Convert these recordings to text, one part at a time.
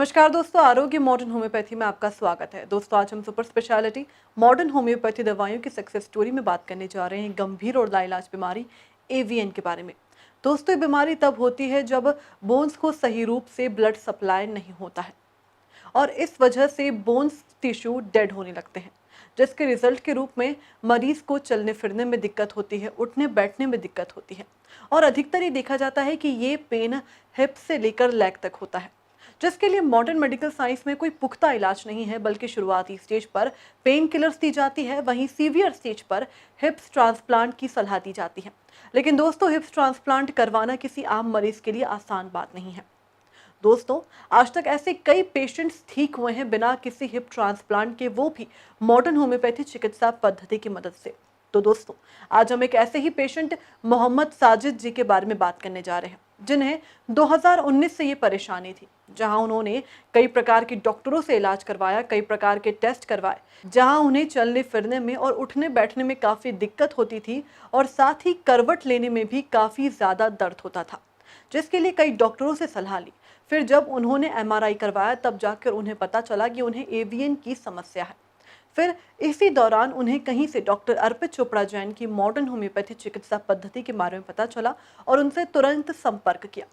नमस्कार दोस्तों, आरोग्य मॉडर्न होम्योपैथी में आपका स्वागत है। दोस्तों, आज हम सुपर स्पेशलिटी मॉडर्न होम्योपैथी दवाइयों की सक्सेस स्टोरी में बात करने जा रहे हैं गंभीर और लाइलाज बीमारी एवीएन के बारे में। दोस्तों, ये बीमारी तब होती है जब बोन्स को सही रूप से ब्लड सप्लाई नहीं होता है और इस वजह से बोन्स टिश्यू डेड होने लगते हैं, जिसके रिजल्ट के रूप में मरीज को चलने फिरने में दिक्कत होती है, उठने बैठने में दिक्कत होती है और अधिकतर ये देखा जाता है कि ये पेन हिप से लेकर लेग तक होता है, जिसके लिए मॉडर्न मेडिकल साइंस में कोई पुख्ता इलाज नहीं है, बल्कि शुरुआती स्टेज पर पेन किलर्स दी जाती है, वहीं सीवियर स्टेज पर हिप्स ट्रांसप्लांट की सलाह दी जाती है। लेकिन दोस्तों, हिप्स ट्रांसप्लांट करवाना किसी आम मरीज के लिए आसान बात नहीं है। दोस्तों, आज तक ऐसे कई पेशेंट्स ठीक हुए हैं बिना किसी हिप ट्रांसप्लांट के, वो भी मॉडर्न होम्योपैथी चिकित्सा पद्धति की मदद से। तो दोस्तों, आज हम एक ऐसे ही पेशेंट मोहम्मद साजिद जी के बारे में बात करने जा रहे हैं, जिन्हें 2019 से ये परेशानी थी, जहां उन्होंने कई प्रकार के डॉक्टरों से इलाज करवाया, कई प्रकार के टेस्ट करवाए, जहां उन्हें चलने फिरने में और उठने बैठने में काफ़ी दिक्कत होती थी और साथ ही करवट लेने में भी काफ़ी ज़्यादा दर्द होता था, जिसके लिए कई डॉक्टरों से सलाह ली। फिर जब उन्होंने एमआरआई करवाया, तब जाकर उन्हें पता चला कि उन्हें एवीएन की समस्या है। फिर इसी दौरान उन्हें कहीं से डॉक्टर अर्पित चोपड़ा जैन की मॉडर्न होम्योपैथी चिकित्सा पद्धति के बारे में पता चला और उनसे तुरंत संपर्क किया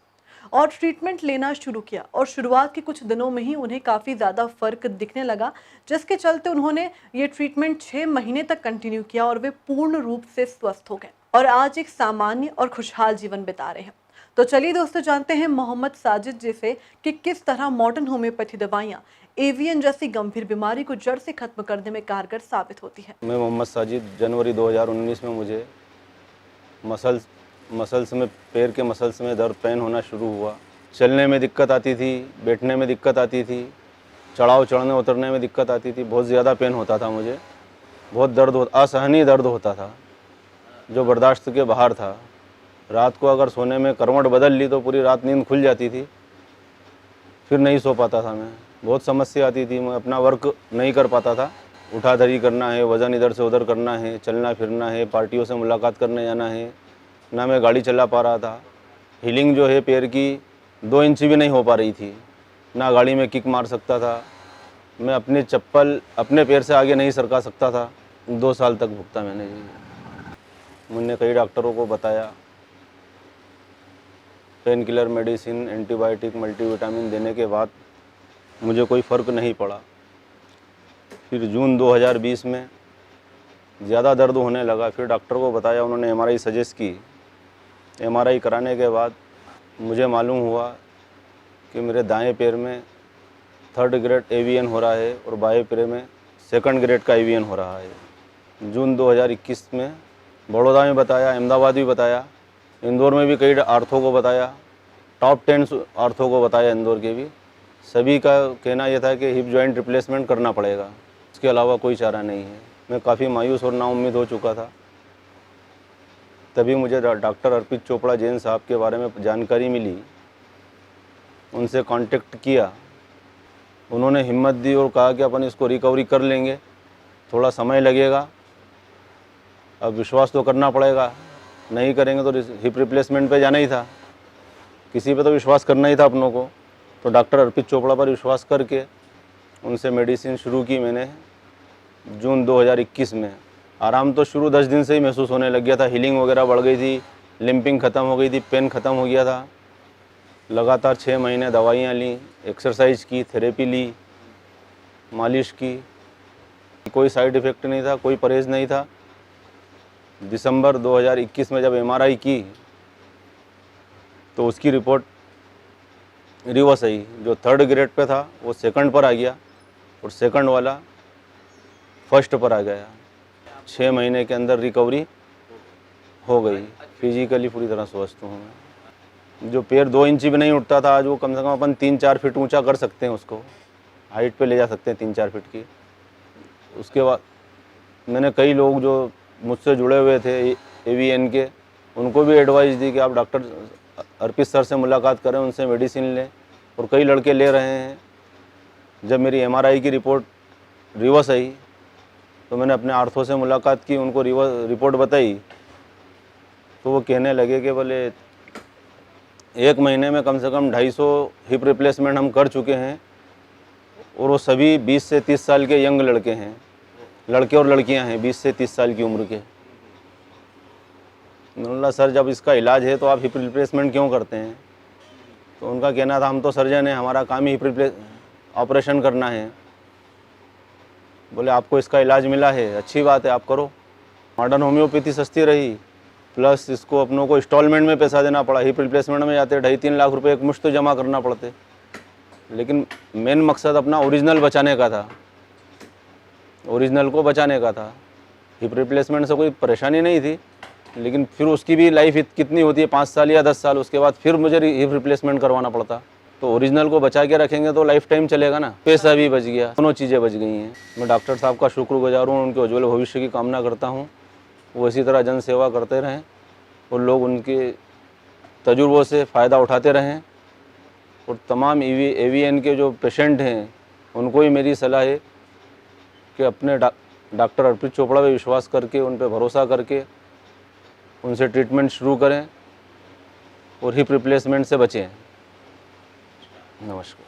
और ट्रीटमेंट लेना शुरू किया और शुरुआत के कुछ दिनों में ही उन्हें काफ़ी ज़्यादा फर्क दिखने लगा, जिसके चलते उन्होंने ये ट्रीटमेंट 6 महीने तक कंटिन्यू किया और वे पूर्ण रूप से स्वस्थ हो गए और आज एक सामान्य और खुशहाल जीवन बिता रहे हैं। तो चलिए दोस्तों, जानते हैं मोहम्मद साजिद जी से कि किस तरह मॉडर्न होम्योपैथी दवाइयाँ एवीएन जैसी गंभीर बीमारी को जड़ से खत्म करने में कारगर साबित होती है। मैं मोहम्मद साजिद, जनवरी 2019 में मुझे मसल्स में, पैर के मसल्स में दर्द, पेन होना शुरू हुआ। चलने में दिक्कत आती थी, बैठने में दिक्कत आती थी, चढ़ाव चढ़ने उतरने में दिक्कत आती थी। बहुत ज़्यादा पेन होता था मुझे, बहुत असहनीय दर्द होता था जो बर्दाश्त के बाहर था। रात को अगर सोने में करवट बदल ली तो पूरी रात नींद खुल जाती थी, फिर नहीं सो पाता था मैं। बहुत समस्या आती थी, मैं अपना वर्क नहीं कर पाता था। उठाधरी करना है, वज़न इधर से उधर करना है, चलना फिरना है, पार्टियों से मुलाकात करने जाना है, ना मैं गाड़ी चला पा रहा था। हीलिंग जो है पैर की 2 इंच भी नहीं हो पा रही थी, ना गाड़ी में किक मार सकता था, मैं अपनी चप्पल अपने पैर से आगे नहीं सरका सकता था। 2 साल तक भुगता मैंने जी। मैंने कई डॉक्टरों को बताया, pain killer, medicine, antibiotic, multivitamin देने के बाद मुझे कोई फ़र्क नहीं पड़ा। फिर जून 2020 में ज़्यादा दर्द होने लगा। फिर डॉक्टर को बताया, उन्होंने एमआरआई सजेस्ट की। एमआरआई कराने के बाद मुझे मालूम हुआ कि मेरे दाएं पैर में 3rd ग्रेड एवीएन हो रहा है और बाएं पैर में 2nd ग्रेड का एवीएन हो रहा है। जून 2021 में बड़ौदा में बताया, अहमदाबाद भी बताया, इंदौर में भी कई आर्थों को बताया, टॉप 10 आर्थों को बताया इंदौर के भी। सभी का कहना यह था कि हिप जॉइंट रिप्लेसमेंट करना पड़ेगा, इसके अलावा कोई चारा नहीं है। मैं काफ़ी मायूस और नाउम्मीद हो चुका था। तभी मुझे डॉक्टर अर्पित चोपड़ा जैन साहब के बारे में जानकारी मिली, उनसे कांटेक्ट किया। उन्होंने हिम्मत दी और कहा कि अपन इसको रिकवरी कर लेंगे, थोड़ा समय लगेगा, अब विश्वास तो करना पड़ेगा, नहीं करेंगे तो हिप रिप्लेसमेंट पे जाना ही था, किसी पे तो विश्वास करना ही था अपनों को। तो डॉक्टर अर्पित चोपड़ा पर विश्वास करके उनसे मेडिसिन शुरू की मैंने जून 2021 में। आराम तो शुरू 10 दिन से ही महसूस होने लग गया था, हीलिंग वगैरह बढ़ गई थी, लिम्पिंग ख़त्म हो गई थी, पेन ख़त्म हो गया था। लगातार 6 महीने दवाइयाँ ली, एक्सरसाइज की, थेरेपी ली, मालिश की, कोई साइड इफ़ेक्ट नहीं था, कोई परहेज़ नहीं था। दिसंबर 2021 में जब एमआरआई की तो उसकी रिपोर्ट रिवर्स आई। जो 3rd ग्रेड पे था वो 2nd पर आ गया और 2nd वाला 1st पर आ गया। 6 महीने के अंदर रिकवरी हो गई, फिजिकली पूरी तरह स्वस्थ हूँ मैं। जो पैर 2 इंच भी नहीं उठता था, आज वो कम से कम अपन 3-4 फीट ऊंचा कर सकते हैं, उसको हाइट पे ले जा सकते हैं 3-4 फीट की। उसके बाद मैंने कई लोग जो मुझसे जुड़े हुए थे एवीएन के, उनको भी एडवाइस दी कि आप डॉक्टर अर्पित सर से मुलाकात करें, उनसे मेडिसिन लें, और कई लड़के ले रहे हैं। जब मेरी एमआरआई की रिपोर्ट रिवर्स आई तो मैंने अपने आर्थो से मुलाकात की, उनको रिपोर्ट बताई, तो वो कहने लगे कि बोले 1 महीने में कम से कम 250 हिप रिप्लेसमेंट हम कर चुके हैं, और वो सभी 20 से 30 साल के यंग लड़के हैं, लड़के और लड़कियां हैं 20 से 30 साल की उम्र के। मैंने बोला सर जब इसका इलाज है तो आप हिप रिप्लेसमेंट क्यों करते हैं? तो उनका कहना था हम तो सर्जन हैं, हमारा काम ही हिप ऑपरेशन करना है। बोले आपको इसका इलाज मिला है, अच्छी बात है, आप करो। मॉडर्न होम्योपैथी सस्ती रही, प्लस इसको अपनों को इंस्टॉलमेंट में पैसा देना पड़ा। हिप रिप्लेसमेंट में जाते 2.5-3 लाख रुपए एक मुश्त जमा करना पड़ते, लेकिन मेन मकसद अपना ओरिजिनल बचाने का था, ओरिजिनल को बचाने का था। हिप रिप्लेसमेंट से कोई परेशानी नहीं थी, लेकिन फिर उसकी भी लाइफ कितनी होती है, 5 साल या 10 साल, उसके बाद फिर मुझे हिप रिप्लेसमेंट करवाना पड़ता। तो ओरिजिनल को बचा के रखेंगे तो लाइफ टाइम चलेगा ना, पैसा भी बच गया, दोनों चीज़ें बच गई हैं। मैं डॉक्टर साहब का शुक्रगुजार हूँ, उनके उज्ज्वल भविष्य की कामना करता हूँ। वो इसी तरह जन सेवा करते रहें और लोग उनके तजुर्बों से फ़ायदा उठाते रहें। और तमाम एवीएन के जो पेशेंट हैं उनको ही मेरी सलाह है कि अपने डॉक्टर अर्पित चोपड़ा पे विश्वास करके, उन पे भरोसा करके उनसे ट्रीटमेंट शुरू करें और हिप रिप्लेसमेंट से बचें। नमस्कार।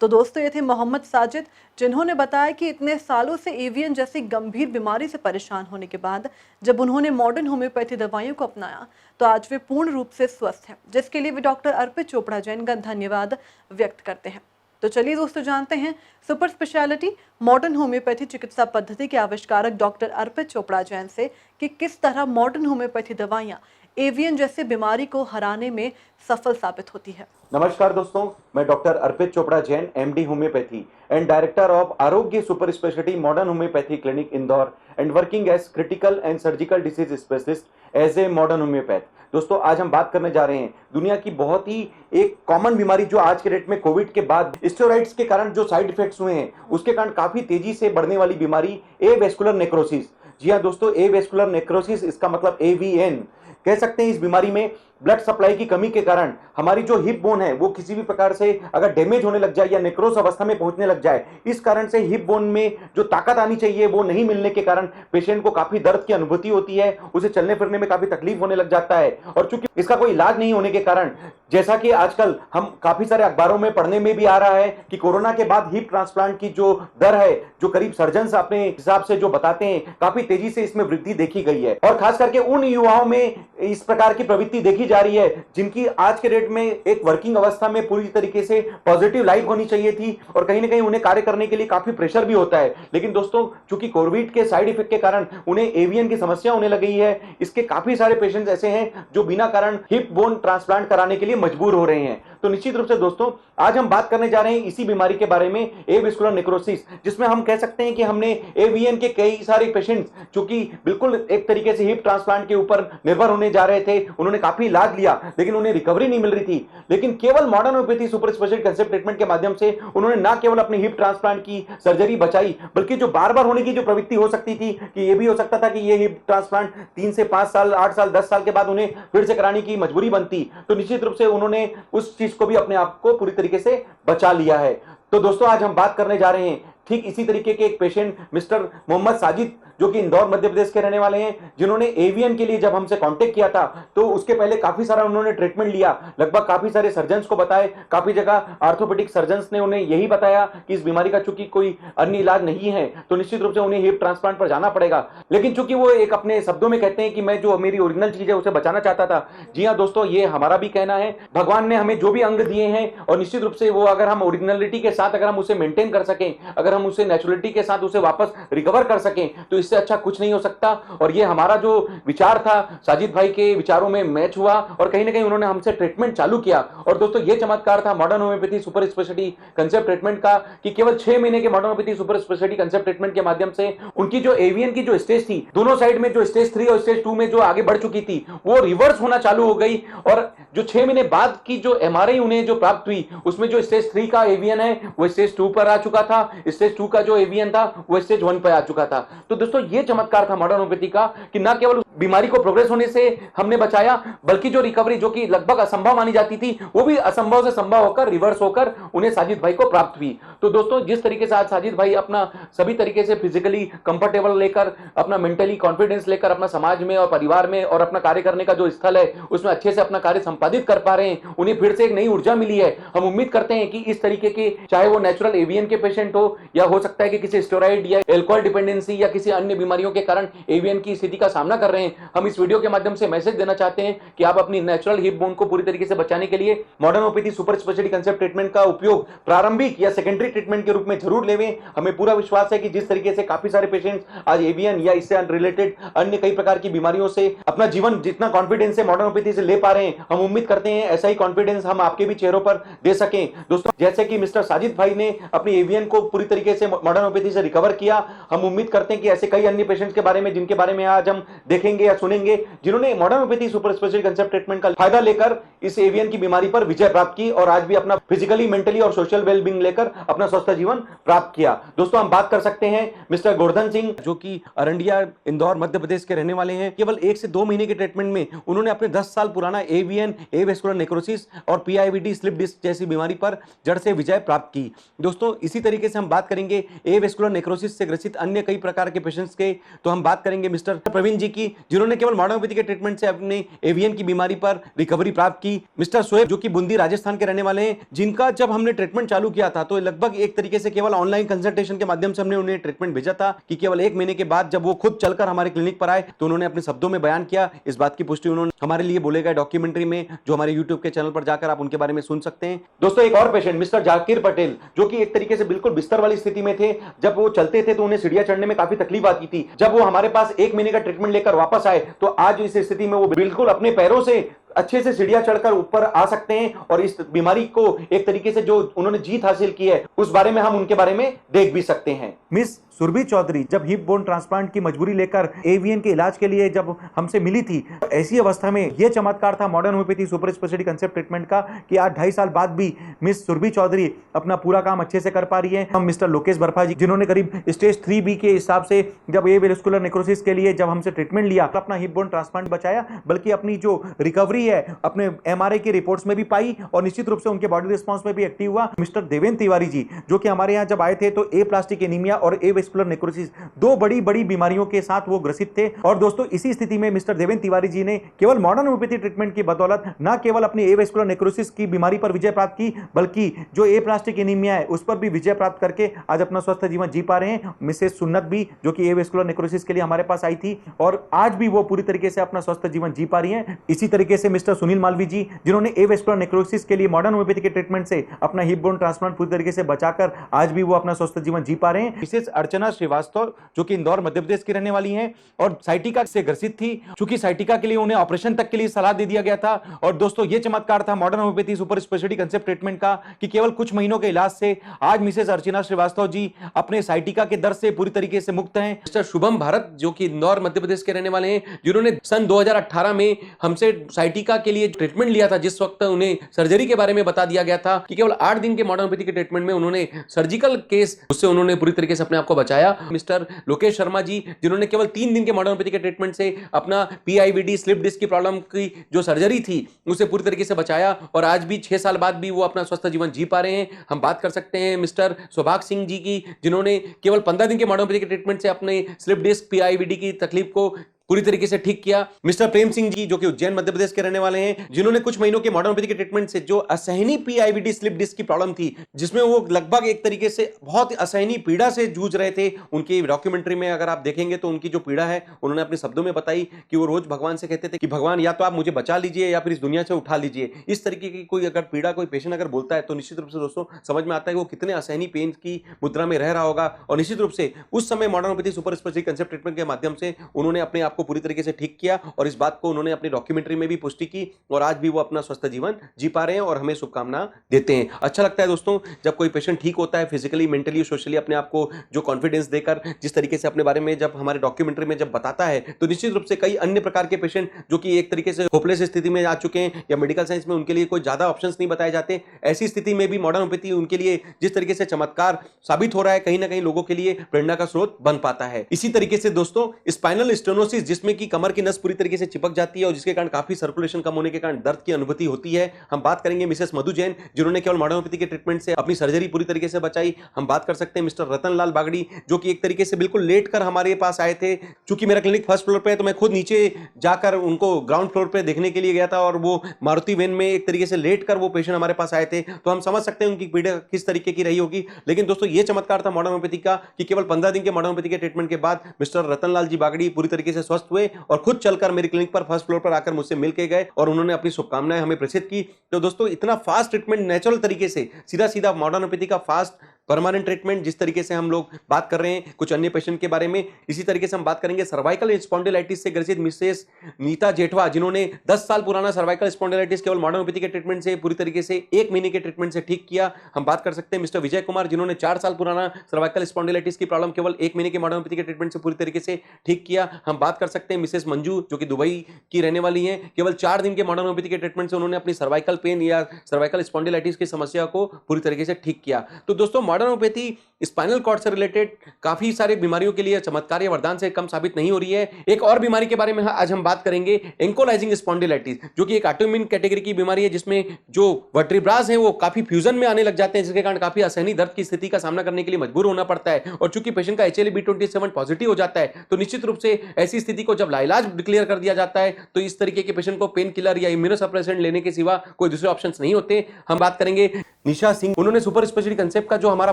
तो दोस्तों ये थे मोहम्मद साजिद, जिन्होंने बताया कि इतने सालों से एवीएन जैसी गंभीर बीमारी से परेशान होने के बाद जब उन्होंने मॉडर्न होम्योपैथी दवाइयों को अपनाया तो आज वे पूर्ण रूप से स्वस्थ हैं, जिसके लिए वे डॉक्टर अर्पित चोपड़ा जैन का धन्यवाद व्यक्त करते हैं। तो चलिए दोस्तों जानते हैं सुपर स्पेशलिटी मॉडर्न होम्योपैथी चिकित्सा पद्धति के आविष्कारक डॉक्टर अर्पित चोपड़ा जैन से कि किस तरह मॉडर्न होम्योपैथी दवाइयाँ एवीएन जैसे बीमारी को हराने में सफल साबित होती है। नमस्कार दोस्तों, मैं doctor Arpit Chopra Jain, MD homeopathy and director of Arogya super speciality modern homeopathy clinic Indore and working as critical and surgical disease specialist as a modern homeopath. दोस्तों आज हम बात करने जा रहे हैं दुनिया की बहुत ही एक कॉमन बीमारी जो आज के डेट में कोविड के बाद स्टेरॉइड्स के कारण जो साइड इफेक्ट्स हुए हैं उसके कारण काफी तेजी से बढ़ने वाली बीमारी एवेस्कुलर नेक्रोसिस। जी हाँ दोस्तों, एवेस्कुलर नेक्रोसिस, इसका मतलब एवीएन कह सकते हैं। इस बीमारी में ब्लड सप्लाई की कमी के कारण हमारी जो हिप बोन है वो किसी भी प्रकार से अगर डैमेज होने लग जाए या नेक्रोस अवस्था में पहुंचने लग जाए, इस कारण से हिप बोन में जो ताकत आनी चाहिए वो नहीं मिलने के कारण पेशेंट को काफी दर्द की अनुभूति होती है, उसे चलने फिरने में काफी तकलीफ होने लग जाता है। और चूंकि इसका कोई इलाज नहीं होने के कारण, जैसा कि आजकल हम काफी सारे अखबारों में पढ़ने में भी आ रहा है कि कोरोना के बाद हिप ट्रांसप्लांट की जो दर है, जो करीब सर्जन अपने हिसाब से जो बताते हैं, काफी तेजी से इसमें वृद्धि देखी गई है। और खास करके उन युवाओं में इस प्रकार की प्रवृत्ति देखी जा रही है जिनकी आज के डेट में एक वर्किंग अवस्था में पूरी तरीके से पॉजिटिव लाइफ होनी चाहिए थी और कहीं ना कहीं उन्हें कार्य करने के लिए काफी प्रेशर भी होता है। लेकिन दोस्तों चूंकि कोविड के साइड इफेक्ट के कारण उन्हें एवीएन की समस्या होने लगी है। इसके काफी सारे पेशेंट्स ऐसे हैं जो बिना कारण हिप बोन ट्रांसप्लांट कराने के लिए मजबूर हो रहे हैं। तो निश्चित रूप से दोस्तों आज हम बात करने जा रहे हैं इसी बीमारी के बारे में, एवेस्कुलर नेक्रोसिस, जिसमें हम कह सकते हैं कि हमने एवीएन के कई सारे पेशेंट्स जो कि बिल्कुल एक तरीके से हिप ट्रांसप्लांट के ऊपर निर्भर होने जा रहे थे, उन्होंने काफी इलाज लिया लेकिन उन्हें रिकवरी नहीं मिल रही थी। लेकिन केवल modern homeopathy super speciality concept treatment के माध्यम से उन्होंने ना केवल अपनी हिप ट्रांसप्लांट की सर्जरी बचाई, बल्कि जो बार बार होने की जो प्रवृत्ति हो सकती थी कि यह भी हो सकता था कि ये हिप ट्रांसप्लांट 3 से 5 साल, 8 साल, 10 साल के बाद उन्हें फिर से कराने की मजबूरी बनती, तो निश्चित रूप से उन्होंने उस चीज को भी अपने आप को पूरी तरीके से बचा लिया है। तो दोस्तों आज हम बात करने जा रहे हैं ठीक इसी तरीके के एक पेशेंट मिस्टर मोहम्मद साजिद, जो कि इंदौर मध्य प्रदेश के रहने वाले हैं, जिन्होंने एवीएन के लिए जब हमसे कांटेक्ट किया था तो उसके पहले काफी सारा उन्होंने ट्रीटमेंट लिया, लगभग काफी सारे सर्जन्स को बताए, काफी जगह आर्थोपेडिक सर्जन्स ने उन्हें यही बताया कि इस बीमारी का चूंकि कोई अन्य इलाज नहीं है तो निश्चित रूप से उन्हें हिप ट्रांसप्लांट पर जाना पड़ेगा। लेकिन चूंकि वो एक अपने शब्दों में कहते हैं कि मैं जो मेरी ओरिजिनल चीज है उसे बचाना चाहता था। जी हाँ दोस्तों, ये हमारा भी कहना है। भगवान ने हमें जो भी अंग दिए हैं और निश्चित रूप से वो अगर हम ओरिजिनलिटी के साथ अगर हम उसे मेंटेन कर सकें, अगर हम उसे नेचुरलिटी के साथ उसे वापस रिकवर कर सकें तो इससे अच्छा कुछ नहीं हो सकता। और ये हमारा जो विचार था साजिद भाई के विचारों में मैच हुआ और कहीं ना कहीं उन्होंने हमसे ट्रीटमेंट चालू किया। और दोस्तों ये चमत्कार था modern homeopathy super speciality concept treatment का कि केवल 6 महीने के modern homeopathy super speciality concept treatment के माध्यम से उनकी जो एवीएन की जो स्टेज थी, दोनों साइड में जो स्टेज 3 और स्टेज 2 में जो आगे बढ़ चुकी थी, वो रिवर्स होना चालू हो गई। और जो 6 महीने बाद की जो एमआरआई उन्हें जो प्राप्त हुई उसमें जो स्टेज 3 का एवीएन है वो स्टेज 2 पर आ चुका था, स्टेज 2 का जो एवीएन था वो स्टेज 1 पर आ चुका था। तो दोस्तों ये चमत्कार था मॉडर्न होम्योपैथी का कि ना केवल बीमारी को प्रोग्रेस होने से हमने बचाया, बल्कि जो रिकवरी जो कि लगभग असंभव मानी जाती थी वो भी असंभव से संभव होकर रिवर्स होकर उन्हें साजिद भाई को प्राप्त हुई। तो दोस्तों जिस तरीके से आज साजिद भाई अपना सभी तरीके से फिजिकली कंफर्टेबल लेकर, अपना मेंटली कॉन्फिडेंस लेकर अपना समाज में और परिवार में और अपना कार्य करने का जो स्थल है उसमें अच्छे से अपना कार्य संपादित कर पा रहे हैं, उन्हें फिर से एक नई ऊर्जा मिली है। हम उम्मीद करते हैं कि इस तरीके के, चाहे वो नेचुरल एवीएन के पेशेंट हो या हो सकता है कि किसी स्टेरॉइड या एल्कोहल डिपेंडेंसी या किसी अन्य बीमारियों के कारण एवीएन की स्थिति का सामना कर रहे हैं, हम इस वीडियो के माध्यम से मैसेज देना चाहते हैं कि आप अपनी नेचुरल हिप बोन को पूरी तरीके से बचाने के लिए modern homeopathy super speciality concept treatment का उपयोग प्रारंभिक या सेकेंडरी ट्रीटमेंट के रूप में जरूर लेवें। हमें पूरा विश्वास है कि जिस तरीके से काफी सारे पेशेंट्स आज एवीएन या इससे रिलेटेड अन्य कई प्रकार की बीमारियों से अपना जीवन जितना कॉन्फिडेंस से मॉडर्न होम्योपैथी से ले पा रहे हैं, हम उम्मीद करते हैं ऐसा ही कॉन्फिडेंस हम आपके भी चेहरों पर दे सकें। दोस्तों जैसे कि मिस्टर साजिद भाई ने अपनी एवीएन को पूरी तरीके से मॉडर्न होम्योपैथी से रिकवर किया, हम उम्मीद करते हैं कि ऐसे कई अन्य पेशेंट्स के बारे में जिनके बारे में आज हम देखेंगे या सुनेंगे, जिन्होंने modern homeopathy super speciality concept treatment का फायदा लेकर इस एवीएन की बीमारी पर विजय प्राप्त की और आज भी अपना फिजिकली, मेंटली और सोशल वेलबींग लेकर अपना स्वस्थ जीवन प्राप्त किया। दोस्तों हम बात कर सकते हैं मिस्टर गोवर्धन सिंह, जो कि अरंडिया, इंदौर, मध्य प्रदेश के रहने वाले हैं। केवल 1 से 2 महीने के ट्रीटमेंट में उन्होंने अपने 10 साल पुराना एवीएन, एवेस्कुलर नेक्रोसिस और पीआईवीडी स्लिप डिस्क जैसी बीमारी पर जड़ से विजय प्राप्त की। दोस्तों इसी तरीके से हम बात करेंगे एवेस्कुलर नेक्रोसिस से ग्रसित अन्य कई प्रकार के पेशेंट्स के, तो हम बात करेंगे मिस्टर प्रवीण जी की, जिन्होंने केवल मॉडर्न होम्योपैथी के ट्रीटमेंट से अपने एवीएन की बीमारी पर रिकवरी प्राप्त की। मिस्टर शोएब, जो कि बूंदी, राजस्थान के रहने वाले हैं, जिनका जब हमने ट्रीटमेंट चालू किया था तो लगभग एक तरीके से केवल ऑनलाइन कंसल्टेशन के माध्यम से हमने उन्हें ट्रीटमेंट भेजा था कि केवल 1 महीने के बाद जब वो खुद चलकर हमारे क्लिनिक पर आए तो उन्होंने अपने शब्दों में बयान किया। इस बात की पुष्टि उन्होंने हमारे लिए बोले गए डॉक्यूमेंट्री में, जो हमारे यूट्यूब के चैनल पर जाकर आप उनके बारे में सुन सकते हैं। दोस्तों एक और पेशेंट मिस्टर जाकिर पटेल, जो कि एक तरीके से बिल्कुल बिस्तर वाली स्थिति में थे, जब वो चलते थे तो उन्हें सीढ़ियां चढ़ने में काफी तकलीफ आती थी। जब वो हमारे पास 1 महीने का ट्रीटमेंट लेकर वापस आए तो आज इस स्थिति में वो बिल्कुल अपने पैरों से अच्छे से सीढ़ियां चढ़कर ऊपर आ सकते हैं और इस बीमारी को एक तरीके से जो उन्होंने जीत हासिल की है उस बारे में हम उनके बारे में देख भी सकते हैं। मिस सुरभि चौधरी जब हिप बोन ट्रांसप्लांट की मजबूरी लेकर एवीएन के इलाज के लिए जब हमसे मिली थी, ऐसी अवस्था में यह चमत्कार था modern homeopathy super speciality concept treatment का कि आज 2.5 साल बाद भी मिस सुरभि चौधरी अपना पूरा काम अच्छे से कर पा रही है। हम मिस्टर लोकेश बर्फा जी, जिन्होंने करीब स्टेज 3B के हिसाब से जब एवेस्कुलर नेक्रोसिस के लिए जब हमसे ट्रीटमेंट लिया तो अपना हिप बोन ट्रांसप्लांट बचाया, बल्कि अपनी जो रिकवरी है अपने MRI की रिपोर्ट्स में भी पाई और निश्चित रूप से उनके बॉडी रिस्पांस में भी एक्टिव हुआ। मिस्टर देवेंद्र तिवारी जी, जो कि हमारे यहाँ जब आए थे तो एप्लास्टिक एनीमिया और एवेस्कुलर नेक्रोसिस 2 बड़ी बीमारियों के साथ वो ग्रसित थे। और दोस्तों इसी स्थिति में मिस्टर देवेंद्र तिवारी जी ने केवल मॉडर्न होम्योपैथी ट्रीटमेंट की बदौलत न केवल अपनी एवेस्कुलर नेक्रोसिस की बीमारी पर विजय प्राप्त की, बल्कि जो एप्लास्टिक एनीमिया है उस पर भी विजय प्राप्त करके आज अपना स्वस्थ जीवन जी पा रहे हैं। मिसेस सुन्नत भी, जो कि एवेस्कुलर नेक्रोसिस के लिए हमारे पास आई थी और आज भी वो पूरी तरीके से अपना स्वस्थ जीवन जी पा रही हैं। इसी तरीके से मिस्टर सुनील मालवी जी, जिन्होंने एवेस्कुलर नेक्रोसिस के लिए मॉडर्न होम्योपैथी के ट्रीटमेंट से अपना हिप बोन ट्रांसप्लांट पूरी तरीके से बचाकर आज भी वो अपना स्वस्थ जीवन जी पा रहे हैं। मिसेस अर्चना श्रीवास्तव, जो कि इंदौर, मध्य प्रदेश की रहने वाली हैं और साइटिका से ग्रसित थी, चूंकि साइटिका के लिए उन्हें ऑपरेशन तक के लिए सलाह दे दिया गया था। और दोस्तों ये चमत्कार था modern homeopathy super speciality concept treatment का कि केवल कुछ महीनों के इलाज से आज मिसेस अर्चना श्रीवास्तव जी अपने साइटिका के दर्द से पूरी तरीके से मुक्त हैं। मिस्टर शुभम भारत, जो कि इंदौर, मध्य प्रदेश के रहने वाले हैं, जिन्होंने सन 2018 में हमसे साइटिका के लिए ट्रीटमेंट लिया था, जिस वक्त उन्हें सर्जरी के बारे में बता दिया गया था कि केवल 8 दिन के मॉडर्न होम्योपैथी के ट्रीटमेंट में उन्होंने सर्जिकल केस, उससे उन्होंने पूरी तरीके से अपने आप को बचाया। मिस्टर लोकेश शर्मा जी, जिन्होंने केवल 3 दिन के मॉडर्न होम्योपैथी के ट्रीटमेंट से अपना पीआईवीडी स्लिप डिस्क की प्रॉब्लम की जो सर्जरी थी उसे पूरी तरीके से बचाया और आज भी 6 साल बाद भी वो अपना स्वस्थ जीवन जी पा रहे हैं। हम बात कर सकते हैं मिस्टर सौभाग सिंह जी की, जिन्होंने केवल 15 दिन के मॉडर्न होम्योपैथी के ट्रीटमेंट से अपने स्लिप डिस्क पीआईवीडी की तकलीफ को पूरी तरीके से ठीक किया। मिस्टर प्रेम सिंह जी, जो कि उज्जैन, मध्य प्रदेश के रहने वाले हैं, जिन्होंने कुछ महीनों के मॉडर्न होम्योपैथी के ट्रीटमेंट से जो असहनीय पीआईवीडी स्लिप डिस्क की प्रॉब्लम थी, जिसमें वो लगभग एक तरीके से बहुत असहनीय पीड़ा से जूझ रहे थे, उनकी डॉक्यूमेंट्री में अगर आप देखेंगे तो उनकी जो पीड़ा है उन्होंने अपने शब्दों में बताई कि वो रोज भगवान से कहते थे कि भगवान या तो आप मुझे बचा लीजिए या फिर इस दुनिया से उठा लीजिए। इस तरीके की कोई अगर पीड़ा कोई पेशेंट अगर बोलता है तो निश्चित रूप से दोस्तों समझ में आता है कि वो कितने असहनीय पेन की मुद्रा में रह रहा होगा। और निश्चित रूप से उस समय modern homeopathy super speciality concept treatment के माध्यम से उन्होंने अपने आप को पूरी तरीके से ठीक किया और इस बात को उन्होंने अपनी डॉक्यूमेंट्री में भी पुष्टि की और आज भी वो अपना स्वस्थ जीवन जी पा रहे हैं और हमें शुभकामना देते हैं। अच्छा लगता है दोस्तों जब कोई पेशेंट ठीक होता है फिजिकली, मेंटली, सोशली, अपने आप को जो कॉन्फिडेंस देकर जिस तरीके से अपने बारे में जब हमारे डॉक्यूमेंट्री में जब बताता है, तो निश्चित रूप से कई अन्य प्रकार के पेशेंट जो कि एक तरीके से होपलेस स्थिति में आ चुके हैं या मेडिकल साइंस में उनके लिए कोई ज्यादा ऑप्शंस नहीं बताए जाते, ऐसी स्थिति में भी मॉडर्न होम्योपैथी उनके लिए जिस तरीके से चमत्कार साबित हो रहा है, कहीं ना कहीं लोगों के लिए प्रेरणा का स्रोत बन पाता है। इसी तरीके से दोस्तों स्पाइनल स्टेनोसिस जिसमें कि कमर की नस पूरी तरीके से चिपक जाती है और जिसके कारण काफी सर्कुलेशन कम होने के कारण दर्द की अनुभूति होती है। हम बात करेंगे मिसेस मधु जैन, जिन्होंने केवल मॉडर्न होम्योपैथी के ट्रीटमेंट से अपनी सर्जरी पूरी तरीके से बचाई। हम बात कर सकते हैं मिस्टर रतन लाल बागड़ी, जो कि एक तरीके से बिल्कुल लेट कर हमारे पास आए थे। चूंकि मेरा क्लिनिक फर्स्ट फ्लोर पे है तो मैं खुद नीचे जाकर उनको ग्राउंड फ्लोर पे देखने के लिए गया था और वो मारुति वैन में एक तरीके से लेट कर वो पेशेंट हमारे पास आए थे, तो हम समझ सकते हैं उनकी पीड़ा किस तरीके की रही होगी। लेकिन दोस्तों ये चमत्कार था मॉडर्न होम्योपैथी का कि केवल 15 दिन के मॉडर्न होम्योपैथी के ट्रीटमेंट के बाद मिस्टर रतन लाल जी बागड़ी पूरी तरीके से स्वस्थ हुए और खुद चलकर मेरी क्लिनिक पर फर्स्ट फ्लोर पर आकर मुझसे मिल के गए और उन्होंने अपनी शुभकामनाएं हमें प्रेषित की। तो दोस्तों इतना फास्ट ट्रीटमेंट नेचुरल तरीके से सीधा मॉडर्न होम्योपैथी का फास्ट परमानेंट ट्रीटमेंट, जिस तरीके से हम लोग बात कर रहे हैं कुछ अन्य पेशेंट के बारे में, इसी तरीके से हम बात करेंगे सर्वाइकल स्पॉन्डिलाइटिस से ग्रसित मिसेस नीता जेठवा, जिन्होंने 10 साल पुराना सर्वाइकल स्पॉन्डिलाइटिस केवल मॉडर्न होम्योपैथी के ट्रीटमेंट से पूरी तरीके से 1 महीने के ट्रीटमेंट से ठीक किया। हम बात कर सकते हैं मिस्टर विजय कुमार, जिन्होंने 4 साल पुराना सर्वाइकल स्पॉन्डिलाइटिस की प्रॉब्लम केवल 1 महीने के मॉडर्न होम्योपैथी के ट्रीटमेंट से पूरी तरीके से ठीक किया। हम बात कर सकते हैं मिसेस मंजू, जो कि दुबई की रहने वाली हैं, केवल 4 दिन के मॉडर्न होम्योपैथी के ट्रीटमेंट से उन्होंने अपनी सर्वाइकल पेन या सर्वाइकल स्पॉन्डिलाइटिस की समस्या को पूरी तरीके से ठीक किया। तो दोस्तों मॉडर्न होम्योपैथी स्पाइनल कॉर्ड से रिलेटेड काफी सारे बीमारियों के लिए चमत्कार या वरदान से कम साबित नहीं हो रही है। एक और बीमारी के बारे में आज हम बात करेंगे, एंकोलाइजिंग स्पॉन्डिलाइटिस, जो कि एक ऑटोइम्यून कैटेगरी की बीमारी है, जिसमें जो वर्टिब्रास हैं वो काफी फ्यूजन में आने लग जाते हैं, जिसके कारण काफी असहनीय दर्द की स्थिति का सामना करने के लिए मजबूर होना पड़ता है। और चूंकि पेशेंट का HLA-B27 पॉजिटिव हो जाता है तो निश्चित रूप से ऐसी स्थिति को जब लाइलाज डिक्लेयर कर दिया जाता है तो इस तरीके के पेशेंट को पेन किलर या इम्यूनोसप्रेसेंट लेने के सिवा कोई दूसरे ऑप्शन नहीं होते। हम बात करेंगे निशा सिंह, उन्होंने सुपर स्पेशलिटी कंसेप्ट का जो हमारा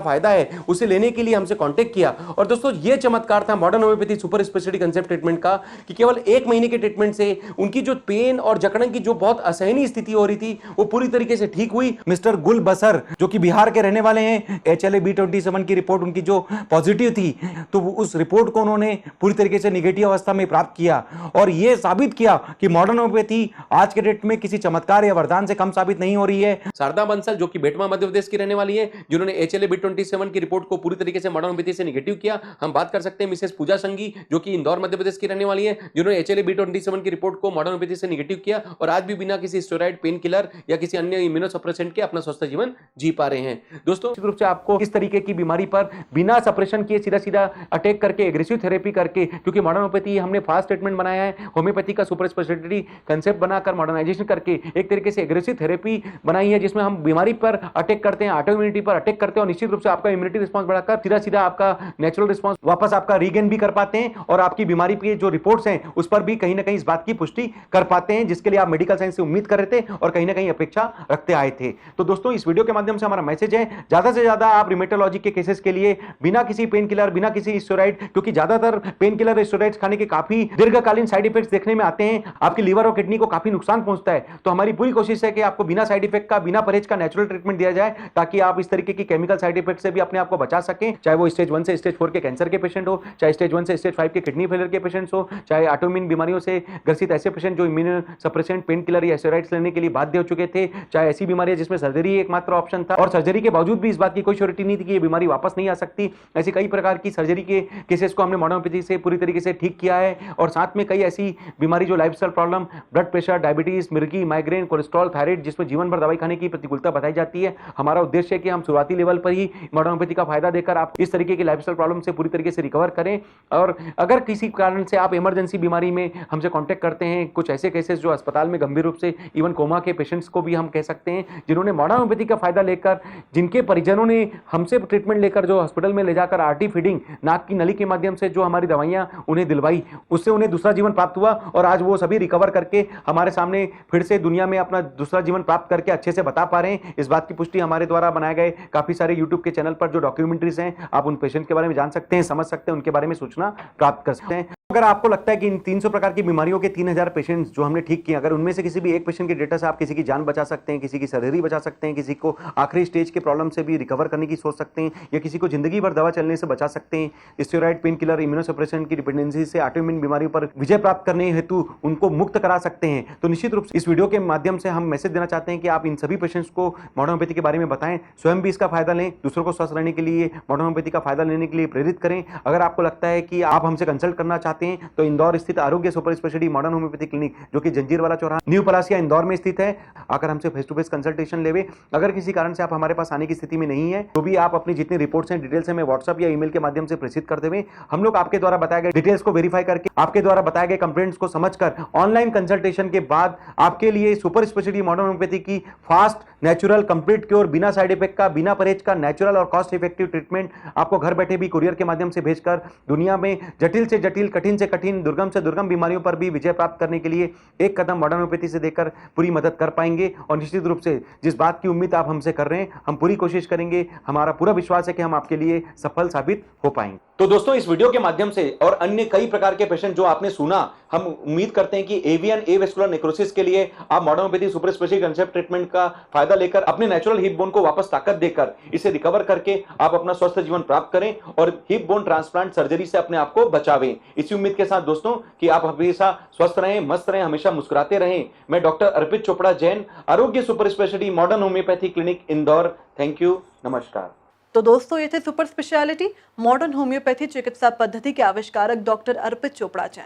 फायदा है उसे लेने के लिए हमसे कांटेक्ट किया। और दोस्तों ये चमत्कार था modern homeopathy super speciality concept treatment का कि केवल 1 महीने के ट्रीटमेंट से उनकी जो पेन और जकड़न की जो बहुत असहनीय स्थिति हो रही थी वो पूरी तरीके से ठीक हुई। मिस्टर गुल बसर, जो कि बिहार के रहने वाले हैं, HLA-B27 की रिपोर्ट उनकी जो पॉजिटिव थी तो उस रिपोर्ट को उन्होंने पूरी तरीके से निगेटिव अवस्था में प्राप्त किया और यह साबित किया कि मॉडर्न होम्योपैथी आज के डेट में किसी चमत्कार या वरदान से कम साबित नहीं हो रही है। शारदा बंसल, जो कि बेटमा मध्य प्रदेश की रहने वाली है, जिन्होंने HLA-B27 की रिपोर्ट को पूरी तरीके से मॉडर्न होम्योपैथी से निगेटिव किया। हम बात कर सकते हैं मिसेस पूजा संगी, जो कि इंदौर मध्य प्रदेश की रहने वाली है, जिन्होंने HLA-B27 की रिपोर्ट को मॉडर्न होम्योपैथी से निगेटिव किया और आज भी बिना किसी स्टेरॉइड, पेन किलर या किसी अन्य इम्यूनोसप्रेसेंट के अपना स्वस्थ जीवन जी पा रहे हैं। दोस्तों निश्चित रूप से आपको इस तरीके की बीमारी पर बिना सप्रेशन किए सीधा अटैक करके एग्रेसिव थेरेपी करके, क्योंकि मॉडर्न होम्योपैथी हमने फास्ट ट्रीटमेंट बनाया है, होम्योपैथी का सुपर स्पेशलिटी कंसेप्ट बनाकर मॉडर्नाइजेशन करके एक तरीके से एग्रेसिव थेरेपी बनाई है, जिसमें हम बीमारी पर अटैक करते हैं, ऑटो इम्यूनिटी पर अटैक करते हैं और निश्चित रूप से आपका इम्यूनिटी रिस्पांस बढ़ाकर सीधा आपका नेचुरल रिस्पांस वापस आपका रीगेन भी कर पाते हैं और आपकी बीमारी की जो रिपोर्ट्स हैं उस पर भी कहीं ना कहीं इस बात की पुष्टि कर पाते हैं, जिसके लिए आप मेडिकल साइंस से उम्मीद कर रहे थे और कहीं ना कहीं अपेक्षा रखते आए थे। तो दोस्तों इस वीडियो के माध्यम से हमारा मैसेज है, ज्यादा से ज्यादा आप रिमेटोलॉजी के केसेस के लिए बिना किसी पेन किलर, बिना किसी स्टेरॉइड, क्योंकि ज्यादातर पेन किलर स्टेरॉइड्स खाने के काफी दीर्घकालीन साइड इफेक्ट्स देखने में आते हैं, आपकी लीवर और किडनी को काफी नुकसान पहुंचता है। तो हमारी पूरी कोशिश है कि आपको बिना साइड इफेक्ट का, बिना परहेज का नेचुरल ट्रीटमेंट दिया जाए, ताकि आप इस तरीके की केमिकल साइड इफेक्ट से भी अपने आप को बचा सकें, चाहे वो स्टेज 1 से स्टेज 4 के कैंसर के पेशेंट हो, चाहे स्टेज 1 से स्टेज 5 के किडनी फेलियर के पेशेंट्स हो, चाहे ऑटोइम्यून बीमारियों से ग्रसित ऐसे पेशेंट जो इम्यूनो सप्रेसेंट, पेन किलर या स्टेरॉइड्स लेने के लिए बाध्य हो चुके थे, चाहे ऐसी बीमारियां जिसमें सर्जरी एकमात्र ऑप्शन था और सर्जरी के बावजूद भी इस बात की कोई श्योरिटी नहीं थी कि ये बीमारी वापस नहीं आ सकती। ऐसी कई प्रकार की सर्जरी के केसेस को हमने मॉडर्न होम्योपैथी से पूरी तरीके से ठीक किया है और साथ में कई ऐसी बीमारी जो lifestyle problem, blood pressure, diabetes, मिर्गी, माइग्रेन, कोलेस्ट्रॉल, थायराइड, जिसमें जीवन भर दवाई खाने की प्रतिकूलता बताई जाती है, हमारा उद्देश्य है कि हम शुरुआती लेवल पर ही मॉडर्न होम्योपैथी का फायदा देकर आप इस तरीके की लाइफस्टाइल प्रॉब्लम से पूरी तरीके से रिकवर करें। और अगर किसी कारण से आप इमरजेंसी बीमारी में हमसे कांटेक्ट करते हैं, कुछ ऐसे केसेस जो अस्पताल में गंभीर रूप से इवन कोमा के पेशेंट्स को भी हम कह सकते हैं, जिन्होंने मॉडर्न होम्योपैथी का फायदा लेकर, जिनके परिजनों ने हमसे ट्रीटमेंट लेकर जो हॉस्पिटल में ले जाकर आरटी फीडिंग, नाक की नली के माध्यम से जो हमारी दवाइयां उन्हें दिलवाई, उससे उन्हें दूसरा जीवन प्राप्त हुआ और आज वो सभी रिकवर करके हमारे सामने फिर से दुनिया में अपना दूसरा जीवन प्राप्त करके अच्छे से बता पा रहे हैं। इस बात की पुष्टि हमारे द्वारा बनाए गए काफी सारे यूट्यूब के चैनल पर जो डॉक्यूमेंट्रीज हैं, आप उन पेशेंट के बारे में जान सकते हैं, समझ सकते हैं, उनके बारे में सूचना प्राप्त कर सकते हैं। अगर आपको लगता है कि इन 300 प्रकार की बीमारियों के 3000 पेशेंट्स जो हमने ठीक किए, अगर उनमें से किसी भी एक पेशेंट के डेटा से आप किसी की जान बचा सकते हैं, किसी की सर्जरी बचा सकते हैं, किसी को आखिरी स्टेज के प्रॉब्लम से भी रिकवर करने की सोच सकते हैं, या किसी को जिंदगी भर दवा चलने से बचा सकते हैं, स्टेरॉइड, पेन किलर, इम्यूनोसप्रेशन की डिपेंडेंसी से ऑटोइम्यून बीमारियों पर विजय प्राप्त करने हेतु उनको मुक्त करा सकते हैं, तो निश्चित रूप से इस वीडियो के माध्यम से हम मैसेज देना चाहते हैं कि आप इन सभी पेशेंट्स को मॉडर्न होम्योपैथी के बारे में बताएं, स्वयं भी इसका फायदा लें, दूसरों को स्वस्थ रहने के लिए मॉडर्न होम्योपैथी का फायदा लेने के लिए प्रेरित करें। अगर आपको लगता है कि आप हमसे कंसल्ट करना चाहते चाहते हैं तो इंदौर स्थित आरोग्य super speciality modern homeopathy clinic जो कि जंजीर वाला चौराहा न्यू पलासिया इंदौर में स्थित है, आकर हमसे फेस टू फेस कंसल्टेशन लेवे। अगर किसी कारण से आप हमारे पास आने की स्थिति में नहीं है तो भी आप अपनी जितनी रिपोर्ट्स हैं डिटेल्स हमें व्हाट्सएप या ईमेल के माध्यम से प्रेषित कर देवें। हम लोग आपके द्वारा बताए गए डिटेल्स को वेरीफाई करके आपके द्वारा बताए गए कंप्लेंट्स को समझकर ऑनलाइन कंसल्टेशन के बाद आपके लिए सुपर स्पेशलिटी मॉडर्न होम्योपैथी की फास्ट नेचुरल कंप्लीट क्योर, बिना साइड इफेक्ट का, बिना परहेज का, नेचुरल और कॉस्ट इफेक्टिव ट्रीटमेंट आपको घर बैठे भी कुरियर के माध्यम से भेजकर दुनिया में जटिल से जटिल, कठिन से कठिन, दुर्गम से दुर्गम बीमारियों पर भी विजय प्राप्त करने के लिए एक कदम मॉडर्न होम्योपैथी से देकर पूरी मदद कर पाएंगे। और निश्चित रूप से जिस बात की उम्मीद आप हमसे कर रहे हैं हम पूरी कोशिश करेंगे, हमारा पूरा विश्वास है कि हम आपके लिए सफल साबित हो पाएंगे। तो दोस्तों इस वीडियो के माध्यम से और अन्य कई प्रकार के पेशेंट जो आपने सुना, हम उम्मीद करते हैं कि एवियन एवेस्कुलर नेक्रोसिस के लिए आप modern homeopathy super speciality concept treatment का फायदा लेकर अपने नेचुरल हिप बोन को वापस ताकत देकर इसे रिकवर करके आप अपना स्वस्थ जीवन प्राप्त करें और हिप बोन ट्रांसप्लांट सर्जरी से अपने आप को बचावें। इसी उम्मीद के साथ दोस्तों कि आप हमेशा स्वस्थ रहें, मस्त रहें, हमेशा मुस्कुराते रहें। मैं डॉक्टर अर्पित चोपड़ा जैन, आरोग्य super speciality modern homeopathy clinic Indore. Thank you, नमस्कार। तो दोस्तों ये थे सुपर स्पेशलिटी मॉडर्न होम्योपैथी चिकित्सा पद्धति के आविष्कारक डॉक्टर अर्पित चोपड़ा जैन,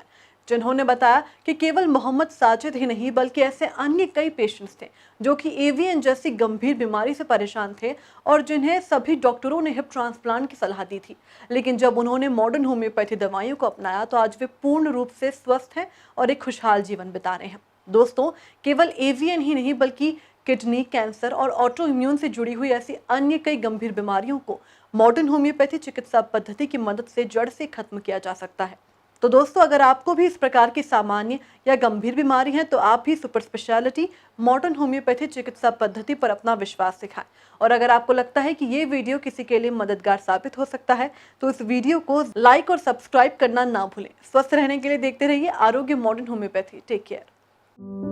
जिन्होंने बताया कि केवल मोहम्मद साजिद ही नहीं बल्कि ऐसे अन्य कई पेशेंट्स थे जो कि एवीएन जैसी गंभीर बीमारी से परेशान थे और जिन्हें सभी डॉक्टरों ने हिप ट्रांसप्लांट की सलाह दी थी। लेकिन जब उन्होंने मॉडर्न होम्योपैथी दवाइयों को अपनाया तो आज वे पूर्ण रूप से स्वस्थ हैं और एक खुशहाल जीवन बिता रहे हैं। दोस्तों केवल एवीएन ही नहीं बल्कि किडनी, कैंसर और ऑटो इम्यून से जुड़ी हुई ऐसी अन्य कई गंभीर बीमारियों को मॉडर्न होम्योपैथी चिकित्सा पद्धति की मदद से जड़ से खत्म किया जा सकता है। तो दोस्तों अगर आपको भी इस प्रकार की सामान्य या गंभीर बीमारी है तो आप भी सुपर स्पेशलिटी मॉडर्न होम्योपैथी चिकित्सा पद्धति पर अपना विश्वास दिखाएं। और अगर आपको लगता है कि ये वीडियो किसी के लिए मददगार साबित हो सकता है तो इस वीडियो को लाइक और सब्सक्राइब करना ना भूलें। स्वस्थ रहने के लिए देखते रहिए आरोग्य मॉडर्न होम्योपैथी। Take care.